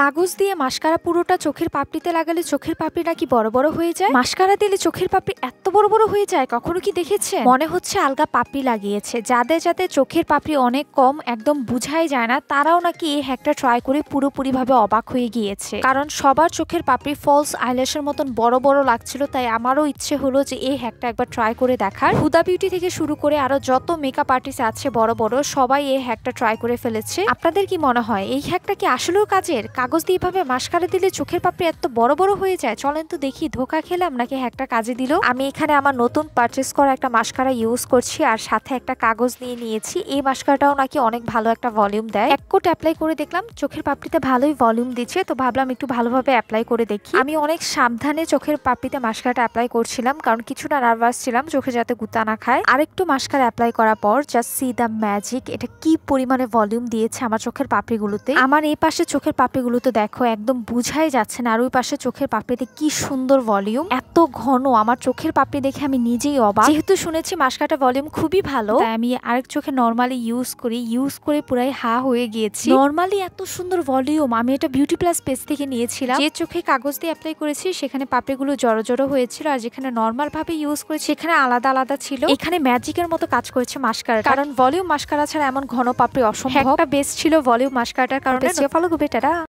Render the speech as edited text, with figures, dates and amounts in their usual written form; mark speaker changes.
Speaker 1: কাগজ দিয়ে মাস্কারা পুরোটা চোখের পাপড়িতে লাগালে চোখের পাপড়ি নাকি বড় বড় হয়ে যায়। মাস্কারা দিলে চোখের পাপড়ি এত বড় বড় হয়ে যায়, কখনো কি দেখেছে? মনে হচ্ছে আলগা পাপড়ি লাগিয়েছে। যাদের যাদের চোখের পাপড়ি অনেক কম, একদম বুঝাই যায় না, তারাও নাকি এই হ্যাকটা ট্রাই করে পুরোপুরি ভাবে অবাক হয়ে গিয়েছে। কারণ সবার চোখের পাপড়ি ফলস আইল্যাশের মতন বড় বড় লাগছিল, তাই আমারও ইচ্ছে হলো যে এই হ্যাকটা একবার ট্রাই করে দেখার। হুদা বিউটি থেকে শুরু করে আরো যত মেকআপ আর্টিস্ট আছে বড় বড়, সবাই এই হ্যাকটা ট্রাই করে ফেলেছে। আপনাদের কি মনে হয় এই হ্যাকটা কি আসলেও কাজের? কাগজ দিয়ে ভাবে মাস্কারা দিলে চোখের পাপড়ি এত বড় বড় হয়ে যায়? চলেন তো দেখি ধোকা খেলাম নাকি হ্যাকটা কাজে দিল। আমি এখানে আমার নতুন পারচেস করা একটা মাস্কারা ইউজ করছি আর সাথে একটা কাগজ নিয়ে নিয়েছি। এই মাস্কারাটাও নাকি অনেক ভালো একটা ভলিউম দেয়। এক কোট অ্যাপ্লাই করে দেখলাম চোখের পাপড়িতে ভালোই ভলিউম দিচ্ছে, তো ভাবলাম একটু ভালোভাবে অ্যাপ্লাই করে দেখি। আমি অনেক সাবধানে চোখের পাপড়িতে মাস্কারাটা অ্যাপ্লাই করছিলাম, কারণ কিছুটা নার্ভাস ছিলাম চোখে যাতে গুতা না খায়। আর একটু মাস্কারা অ্যাপ্লাই করার পর জাস্ট সি দ্য ম্যাজিক, এটা কি পরিমাণে ভলিউম দিয়েছে আমার চোখের পাপড়িগুলোতে। আমার এই পাশে চোখের পাপড়িগুলোতে দেখো একদম বুঝাই যাচ্ছে না, আর ওই পাশে চোখের পাপড়িতে কি সুন্দর ভলিউম, এত ঘন। আমার চোখের পাপড়ি দেখে আমি নিজেই অবাক। যেহেতু শুনেছি মাস্কারাটা ভলিউম খুবই ভালো, তাই আমি আরেক চোখে নরমালি ইউজ করে পুরাই হা হয়ে গিয়েছি। নরমালি এত সুন্দর ভলিউম আমি এটা বিউটি প্লাস পেজ থেকে নিয়েছিলাম। যে চোখে কাগজ দিয়ে অ্যাপ্লাই করেছি সেখানে পাপড়িগুলো জড়ো জড়ো হয়েছিল, আর যেখানে নরমাল ভাবে ইউজ করেছি সেখানে আলাদা আলাদা ছিল। এখানে ম্যাজিকের মতো কাজ করেছে মাস্কারা, কারণ ভলিউম মাস্কারা ছাড়া এমন ঘন পাপড়ি অসম্ভব। একটা বেস্ট ছিল ভলিউম মাস্কারাটার কারণে। ফলো করবে, টাটা।